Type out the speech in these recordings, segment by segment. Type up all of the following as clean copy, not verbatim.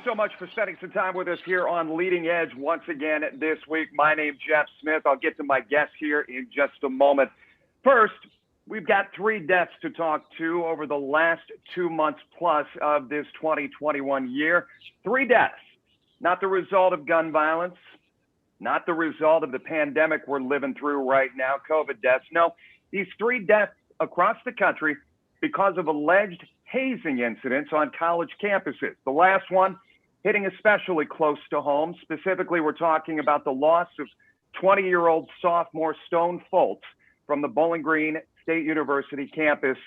so much for spending some time with us here on Leading Edge once again this week. My name's Jeff Smith. I'll get to my guests here in just a moment. First, we've got 3 deaths to talk to over the last 2 months plus of this 2021 year. 3 deaths, not the result of gun violence, not the result of the pandemic we're living through right now, COVID deaths. No, these 3 deaths across the country because of alleged hazing incidents on college campuses. The last one hitting especially close to home. Specifically, we're talking about the loss of 20-year-old sophomore Stone Foltz from the Bowling Green State University campus.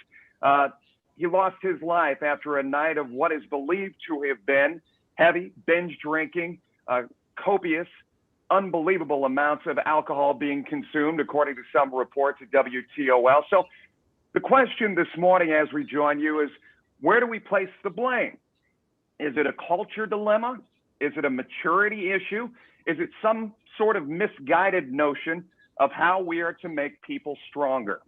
He lost his life after a night of what is believed to have been heavy binge drinking, copious, unbelievable amounts of alcohol being consumed, according to some reports at WTOL. So the question this morning as we join you is, where do we place the blame? Is it a culture dilemma? Is it a maturity issue? Is it some sort of misguided notion of how we are to make people stronger?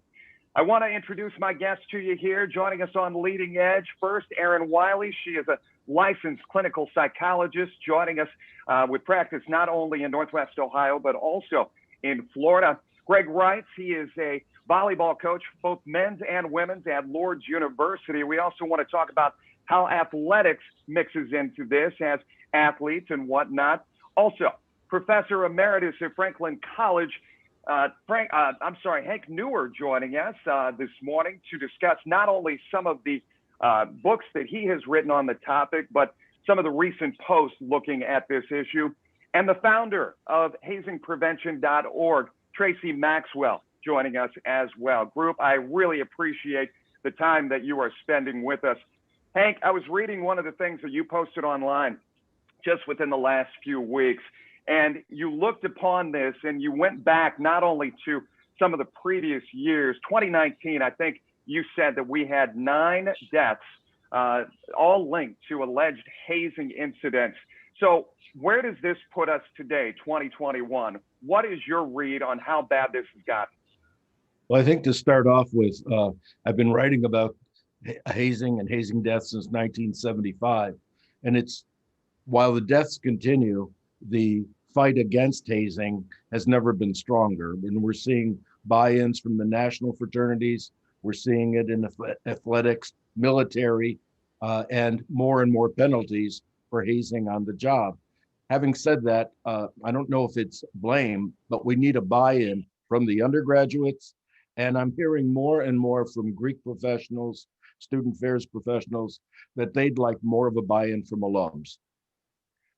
I want to introduce my guest to you here. Joining us on Leading Edge, first, Erin Wiley. She is a licensed clinical psychologist, joining us with practice not only in Northwest Ohio, but also in Florida. Greg Reitz, he is a volleyball coach, both men's and women's at Lourdes University. We also want to talk about how athletics mixes into this as athletes and whatnot. Also, Professor Emeritus at Franklin College, Hank Nuwer, joining us this morning to discuss not only some of the books that he has written on the topic, but some of the recent posts looking at this issue. And the founder of hazingprevention.org, Tracy Maxwell, joining us as well. Group, I really appreciate the time that you are spending with us. Hank, I was reading one of the things that you posted online just within the last few weeks, and you looked upon this and you went back not only to some of the previous years. 2019, I think you said that we had 9 deaths, all linked to alleged hazing incidents. So where does this put us today, 2021? What is your read on how bad this has gotten? Well, I think to start off with, I've been writing about hazing and hazing deaths since 1975. And while the deaths continue, the fight against hazing has never been stronger. And we're seeing buy-ins from the national fraternities. We're seeing it in athletics, military, and more penalties for hazing on the job. Having said that, I don't know if it's blame, but we need a buy-in from the undergraduates. And I'm hearing more and more from Greek professionals, student affairs professionals, that they'd like more of a buy-in from alums.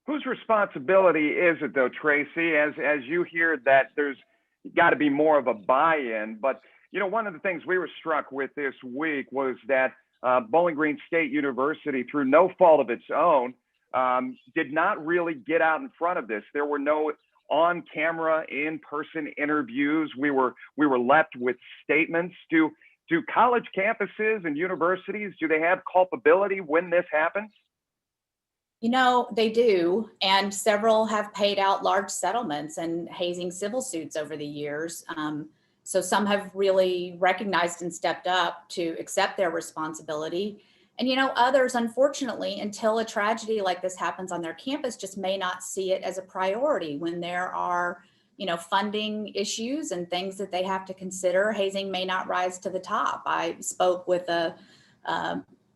Whose responsibility is it, though, Tracy, as you hear that there's got to be more of a buy-in? But, you know, one of the things we were struck with this week was that Bowling Green State University, through no fault of its own, did not really get out in front of this. There were no on-camera, in-person interviews. We were left with statements. Do college campuses and universities, do they have culpability when this happens? You know, they do, and several have paid out large settlements and hazing civil suits over the years. So some have really recognized and stepped up to accept their responsibility. And, you know, others, unfortunately, until a tragedy like this happens on their campus, just may not see it as a priority when there are, you know, funding issues and things that they have to consider. Hazing may not rise to the top. I spoke with a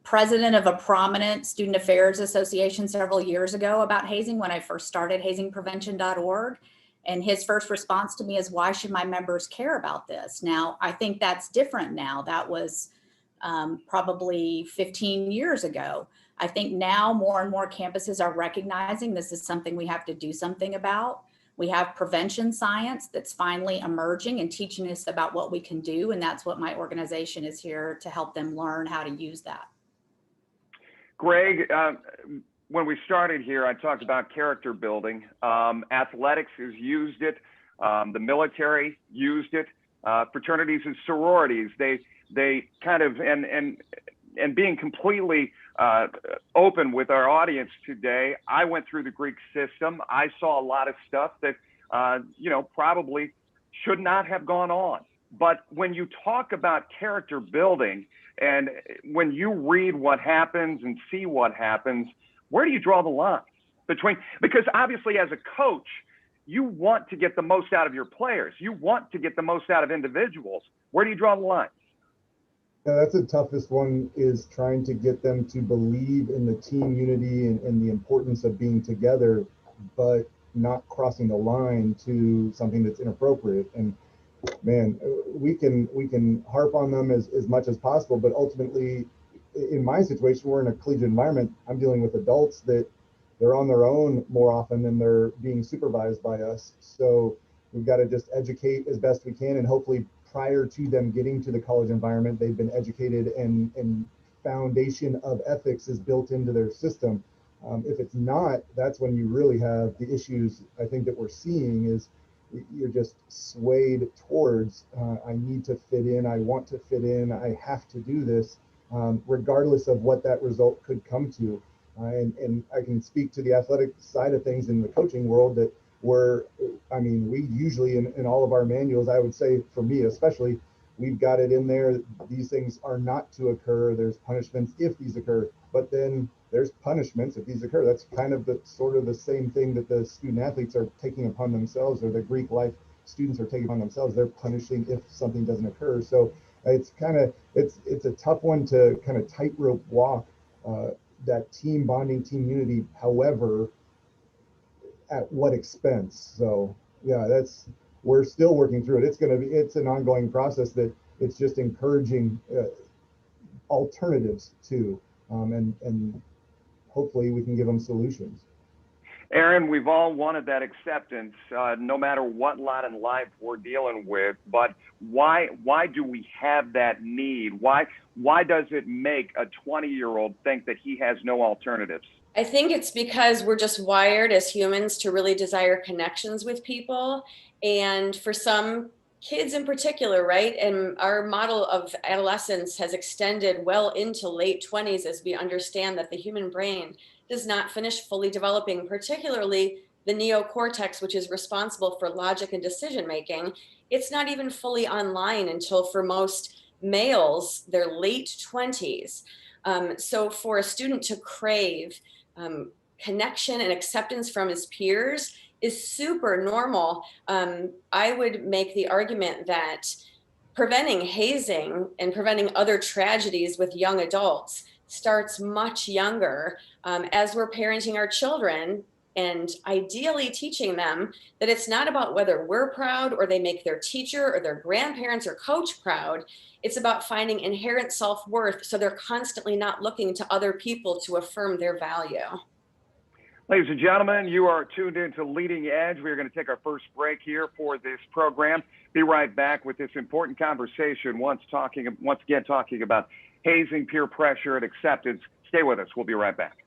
president of a prominent student affairs association several years ago about hazing when I first started hazingprevention.org. And his first response to me is, why should my members care about this? Now, I think that's different now. That was probably 15 years ago. I think now more and more campuses are recognizing this is something we have to do something about. We have prevention science that's finally emerging and teaching us about what we can do. And that's what my organization is here to help them learn how to use that. Greg, when we started here, I talked about character building. Athletics has used it. The military used it. Fraternities and sororities, they kind of, and being completely open with our audience today, I went through the Greek system. I saw a lot of stuff that, probably should not have gone on. But when you talk about character building, and when you read what happens and see what happens, where do you draw the line? because obviously as a coach, you want to get the most out of your players. You want to get the most out of individuals. Where do you draw the line? Yeah, that's the toughest one, is trying to get them to believe in the team unity and the importance of being together, but not crossing the line to something that's inappropriate. And man, we can harp on them as much as possible, but ultimately, in my situation, we're in a collegiate environment. I'm dealing with adults that they're on their own more often than they're being supervised by us. So we've got to just educate as best we can, and hopefully prior to them getting to the college environment, they've been educated and foundation of ethics is built into their system. If it's not, that's when you really have the issues. I think that we're seeing is you're just swayed towards, I need to fit in, I want to fit in, I have to do this, regardless of what that result could come to. And I can speak to the athletic side of things in the coaching world that we usually in all of our manuals, I would say for me especially, we've got it in there. These things are not to occur. There's punishments if these occur, but then there's punishments if these occur. That's kind of the sort of the same thing that the student athletes are taking upon themselves, or the Greek life students are taking upon themselves. They're punishing if something doesn't occur. So it's a tough one to kind of tightrope walk, that team bonding, team unity. However, at what expense? So yeah, we're still working through it. It's an ongoing process that it's just encouraging alternatives to, and hopefully we can give them solutions. Erin, we've all wanted that acceptance, no matter what lot in life we're dealing with. But why do we have that need? Why does it make a 20-year-old think that he has no alternatives? I think it's because we're just wired as humans to really desire connections with people. And for some kids in particular, right? And our model of adolescence has extended well into late 20s, as we understand that the human brain does not finish fully developing, particularly the neocortex, which is responsible for logic and decision making. It's not even fully online until, for most males, their late 20s. So for a student to crave connection and acceptance from his peers is super normal. I would make the argument that preventing hazing and preventing other tragedies with young adults starts much younger, as we're parenting our children, and ideally teaching them that it's not about whether we're proud or they make their teacher or their grandparents or coach proud. It's about finding inherent self-worth, so they're constantly not looking to other people to affirm their value. Ladies and gentlemen, you are tuned into Leading Edge. We are going to take our first break here for this program. Be right back with this important conversation, once again talking about hazing, peer pressure, and acceptance. Stay with us. We'll be right back.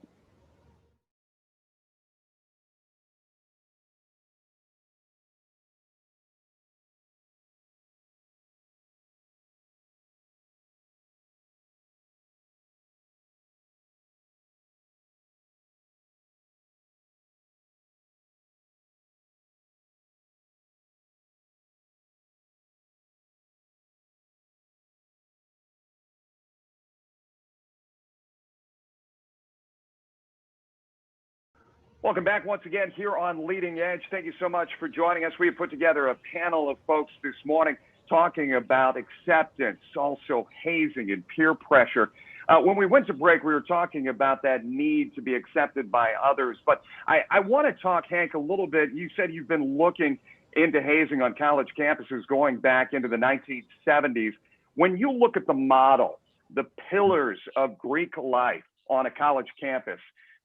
Welcome back once again here on Leading Edge. Thank you so much for joining us. We have put together a panel of folks this morning talking about acceptance, also hazing and peer pressure. When we went to break, we were talking about that need to be accepted by others. But I want to talk, Hank, a little bit. You said you've been looking into hazing on college campuses going back into the 1970s. When you look at the model, the pillars of Greek life on a college campus,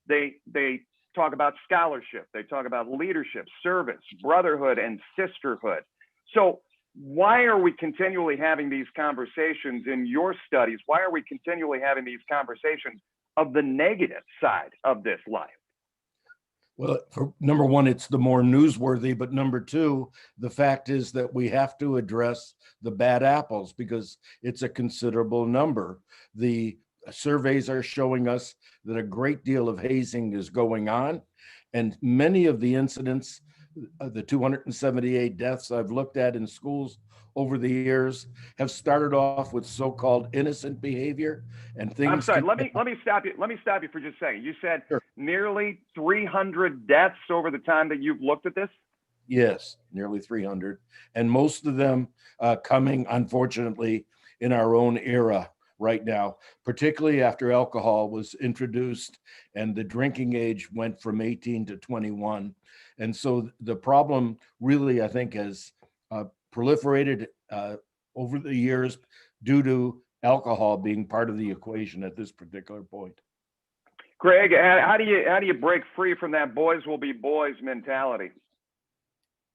they talk about scholarship, they talk about leadership, service, brotherhood, and sisterhood. So why are we continually having these conversations in your studies? Why are we continually having these conversations of the negative side of this life? Well, for number one, it's the more newsworthy, but number two, the fact is that we have to address the bad apples because it's a considerable number. The surveys are showing us that a great deal of hazing is going on, and many of the incidents the 278 deaths I've looked at in schools over the years have started off with so-called innocent behavior and things. I'm sorry. Let me stop you. Let me stop you for just a second. You said Sure. nearly 300 deaths over the time that you've looked at this. Yes, nearly 300, and most of them coming, unfortunately, in our own era right now, particularly after alcohol was introduced and the drinking age went from 18 to 21. And so the problem really, I think, has proliferated over the years due to alcohol being part of the equation at this particular point. Greg, how do you break free from that boys will be boys mentality?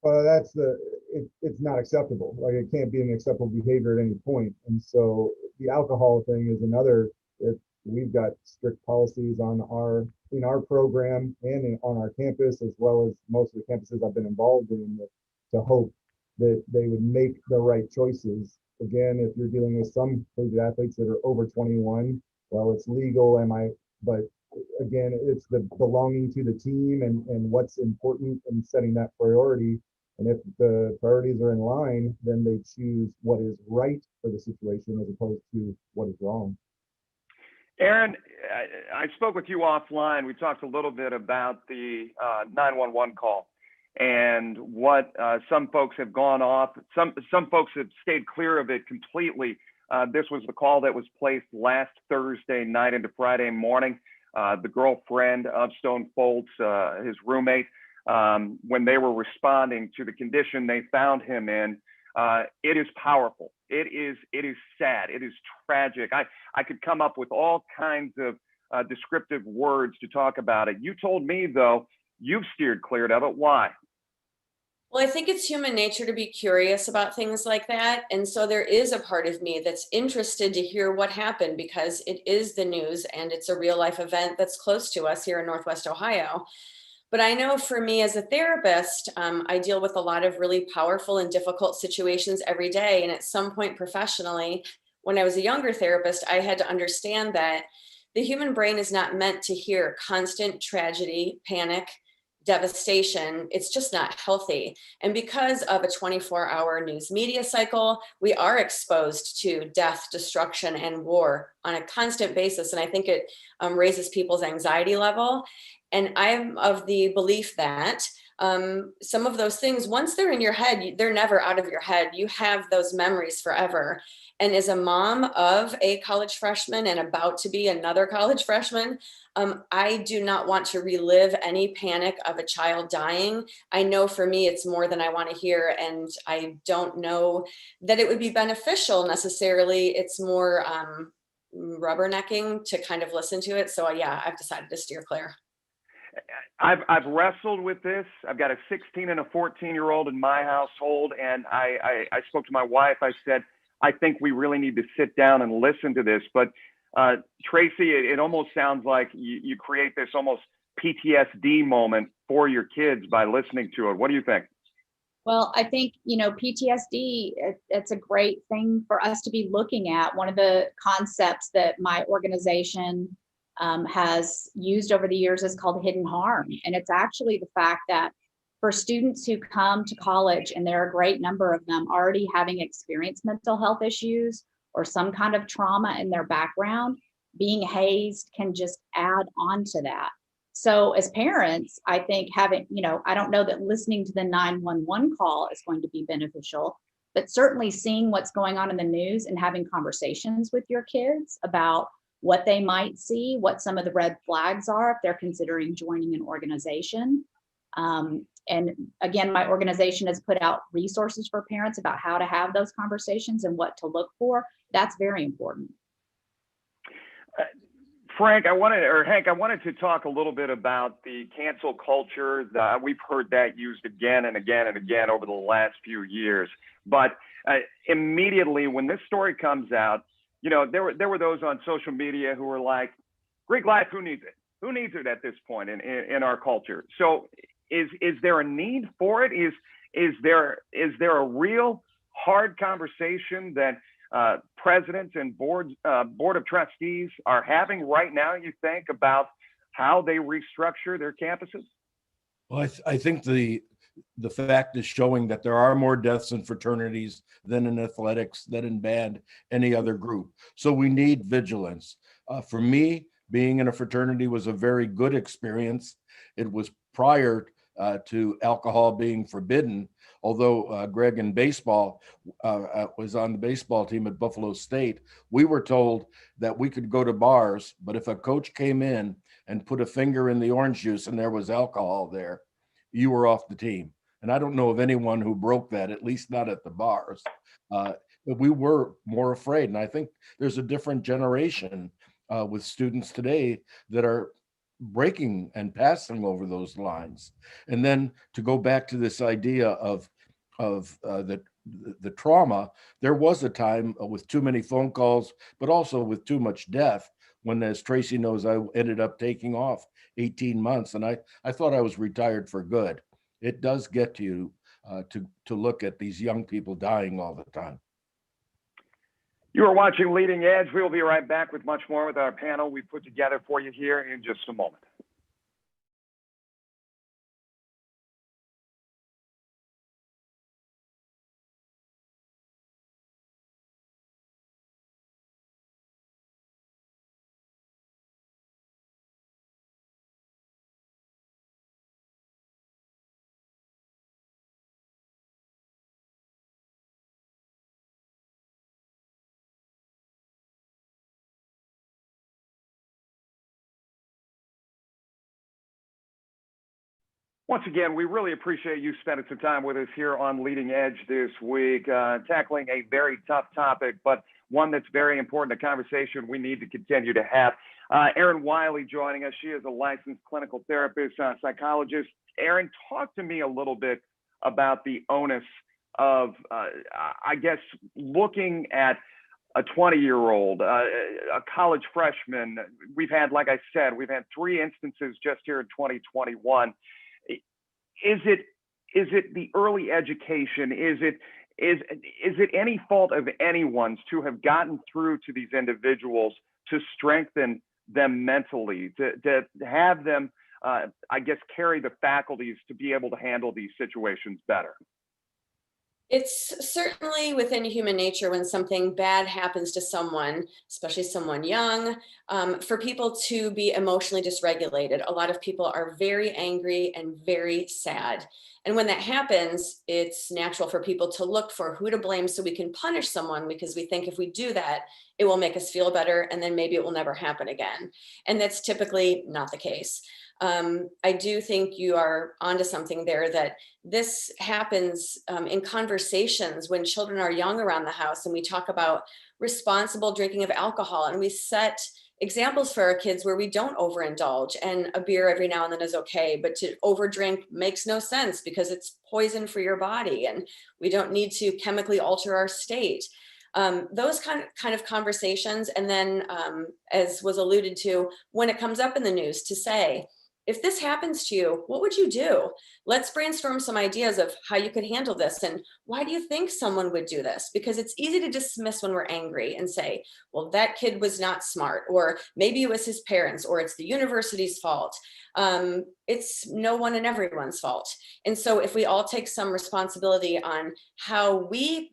That's it's not acceptable. Like, it can't be an acceptable behavior at any point. And so the alcohol thing is another. We've got strict policies in our program and on our campus, as well as most of the campuses I've been involved in, to hope that they would make the right choices. Again, if you're dealing with some collegiate athletes that are over 21, well, it's legal. But again, it's the belonging to the team and what's important and setting that priority. And if the priorities are in line, then they choose what is right for the situation as opposed to what is wrong. Erin, I spoke with you offline. We talked a little bit about the 911 call and what some folks have gone off. Some folks have stayed clear of it completely. This was the call that was placed last Thursday night into Friday morning. The girlfriend of Stone Foltz, his roommate, when they were responding to the condition they found him in, it is powerful. It is sad. It is tragic. I could come up with all kinds of descriptive words to talk about it. You told me, though, you've steered clear of it. Why? Well, I think it's human nature to be curious about things like that. And so there is a part of me that's interested to hear what happened, because it is the news and it's a real life event that's close to us here in Northwest Ohio. But I know for me as a therapist, I deal with a lot of really powerful and difficult situations every day. And at some point professionally, when I was a younger therapist, I had to understand that the human brain is not meant to hear constant tragedy, panic, devastation. It's just not healthy. And because of a 24-hour news media cycle, we are exposed to death, destruction, and war on a constant basis. And I think it raises people's anxiety level. And I'm of the belief that some of those things, once they're in your head, they're never out of your head. You have those memories forever. And as a mom of a college freshman and about to be another college freshman, I do not want to relive any panic of a child dying. I know for me, it's more than I want to hear. And I don't know that it would be beneficial necessarily. It's more rubbernecking to kind of listen to it. So yeah, I've decided to steer clear. I've wrestled with this. I've got a 16 and a 14-year-old in my household, and I spoke to my wife. I said, I think we really need to sit down and listen to this. But Tracy, it almost sounds like you create this almost PTSD moment for your kids by listening to it. What do you think? Well, I think, PTSD, it's a great thing for us to be looking at. One of the concepts that my organization has used over the years is called hidden harm. And it's actually the fact that for students who come to college, and there are a great number of them already having experienced mental health issues or some kind of trauma in their background, being hazed can just add on to that. So as parents, I think having, I don't know that listening to the 911 call is going to be beneficial, but certainly seeing what's going on in the news and having conversations with your kids about what they might see, what some of the red flags are if they're considering joining an organization. And again, my organization has put out resources for parents about how to have those conversations and what to look for. That's very important. Hank, I wanted to talk a little bit about the cancel culture. We've heard that used again and again and again over the last few years. But immediately when this story comes out, there were those on social media who were like, Greek life, who needs it? Who needs it at this point in our culture? So is there a need for it? Is there a real hard conversation that presidents and board of trustees are having right now, you think, about how they restructure their campuses? Well, I think the the fact is showing that there are more deaths in fraternities than in athletics, than in band, any other group. So we need vigilance. For me, being in a fraternity was a very good experience. It was prior to alcohol being forbidden, although Greg in baseball was on the baseball team at Buffalo State. We were told that we could go to bars, but if a coach came in and put a finger in the orange juice and there was alcohol there, you were off the team. And I don't know of anyone who broke that, at least not at the bars. But we were more afraid. And I think there's a different generation with students today that are breaking and passing over those lines. And then to go back to this idea of the trauma, there was a time with too many phone calls, but also with too much death, when, as Tracy knows, I ended up taking off 18 months, and I thought I was retired for good. It does get to you to look at these young people dying all the time. You are watching Leading Edge. We will be right back with much more with our panel we put together for you here in just a moment. Once again, we really appreciate you spending some time with us here on Leading Edge this week, tackling a very tough topic, but one that's very important, a conversation we need to continue to have. Erin Wiley joining us. She is a licensed clinical therapist, psychologist. Erin, talk to me a little bit about the onus of, I guess, looking at a 20-year-old, a college freshman. We've had, like I said, we've had 3 instances just here in 2021. Is it the early education? Is it any fault of anyone's to have gotten through to these individuals to strengthen them mentally, to have them, I guess, carry the faculties to be able to handle these situations better? It's certainly within human nature when something bad happens to someone, especially someone young, for people to be emotionally dysregulated. A lot of people are very angry and very sad. And when that happens, it's natural for people to look for who to blame so we can punish someone, because we think if we do that, it will make us feel better and then maybe it will never happen again. And that's typically not the case. I do think you are onto something there, that this happens in conversations when children are young around the house, and we talk about responsible drinking of alcohol, and we set examples for our kids where we don't overindulge, and a beer every now and then is okay, but to overdrink makes no sense because it's poison for your body and we don't need to chemically alter our state. Those kind of conversations. And then as was alluded to, when it comes up in the news, to say, if this happens to you, what would you do? Let's brainstorm some ideas of how you could handle this. And why do you think someone would do this? Because it's easy to dismiss when we're angry and say, well, that kid was not smart, or maybe it was his parents, or it's the university's fault. It's no one and everyone's fault. And so if we all take some responsibility on how we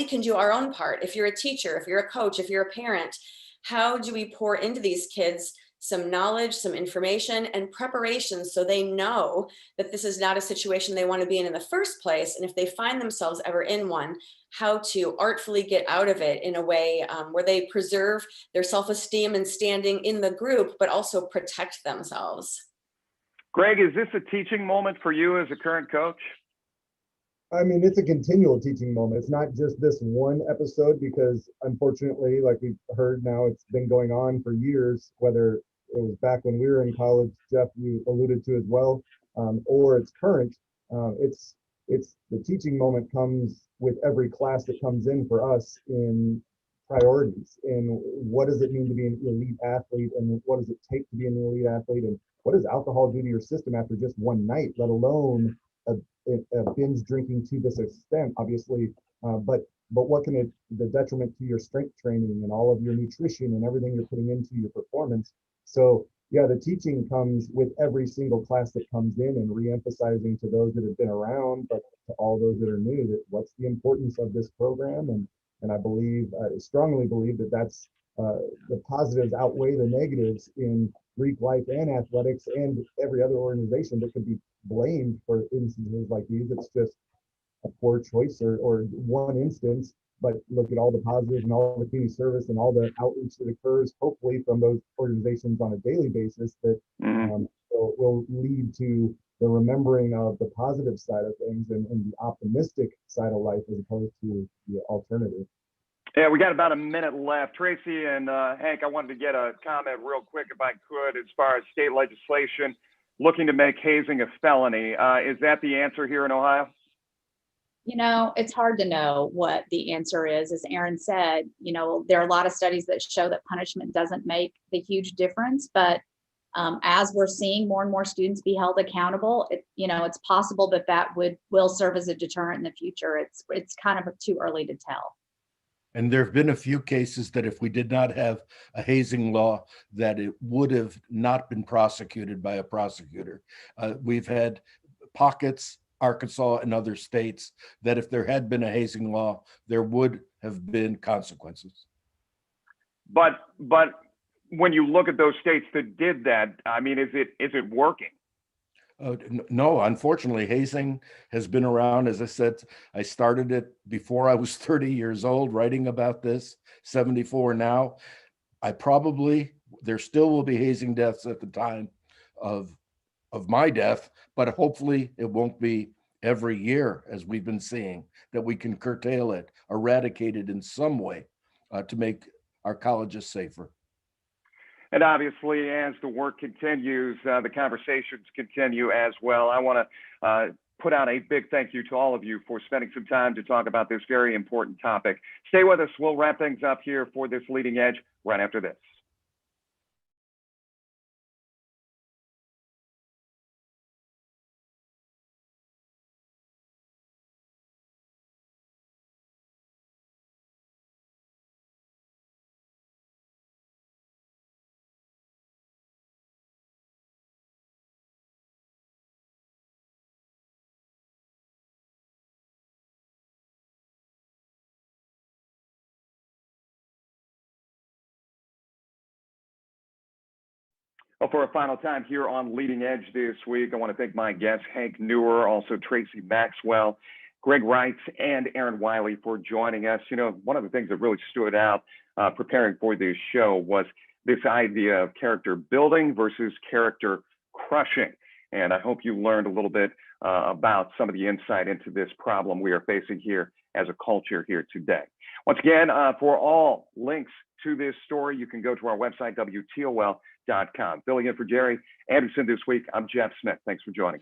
can do our own part, if you're a teacher, if you're a coach, if you're a parent, how do we pour into these kids some knowledge, some information, and preparation so they know that this is not a situation they want to be in the first place. And if they find themselves ever in one, how to artfully get out of it in a way where they preserve their self-esteem and standing in the group, but also protect themselves. Greg, is this a teaching moment for you as a current coach? I mean, it's a continual teaching moment. It's not just this one episode, because unfortunately, like we've heard now, it's been going on for years, whether it was back when we were in college, Jeff, you alluded to as well, or it's current. It's the teaching moment comes with every class that comes in for us in priorities, and what does it mean to be an elite athlete, and what does it take to be an elite athlete, and what does alcohol do to your system after just one night, let alone a binge drinking to this extent, obviously, but what can the detriment to your strength training and all of your nutrition and everything you're putting into your performance. So yeah, the teaching comes with every single class that comes in and re-emphasizing to those that have been around, but to all those that are new, that what's the importance of this program. And I believe, I strongly believe that that's the positives outweigh the negatives in Greek life and athletics and every other organization that could be blamed for instances like these. It's just a poor choice or one instance, but look at all the positives and all the community service and all the outreach that occurs, hopefully from those organizations on a daily basis, that will lead to the remembering of the positive side of things and the optimistic side of life as opposed to the alternative. Yeah, we got about a minute left. Tracy and Hank, I wanted to get a comment real quick, if I could, as far as state legislation looking to make hazing a felony. Is that the answer here in Ohio? You know, it's hard to know what the answer is. As Erin said, you know, there are a lot of studies that show that punishment doesn't make the huge difference, but as we're seeing more and more students be held accountable, you know, it's possible that will serve as a deterrent in the future. It's kind of too early to tell. And there have been a few cases that if we did not have a hazing law, that it would have not been prosecuted by a prosecutor. We've had pockets, Arkansas and other states, that if there had been a hazing law, there would have been consequences. But when you look at those states that did that, I mean, is it working? No, unfortunately, hazing has been around. As I said, I started it before I was 30 years old, writing about this, 74 now. There still will be hazing deaths at the time of my death, but hopefully it won't be every year, as we've been seeing, that we can curtail it, eradicate it in some way to make our colleges safer. And obviously, as the work continues, the conversations continue as well. I want to put out a big thank you to all of you for spending some time to talk about this very important topic. Stay with us. We'll wrap things up here for this Leading Edge right after this. Well, for a final time here on Leading Edge this week, I want to thank my guests, Hank Nuwer, also Tracy Maxwell, Greg Reitz, and Erin Wiley for joining us. You know, one of the things that really stood out preparing for this show was this idea of character building versus character crushing. And I hope you learned a little bit about some of the insight into this problem we are facing here as a culture here today. Once again, for all links to this story, you can go to our website, WTOL.com. Filling in for Jerry Anderson this week, I'm Jeff Smith. Thanks for joining.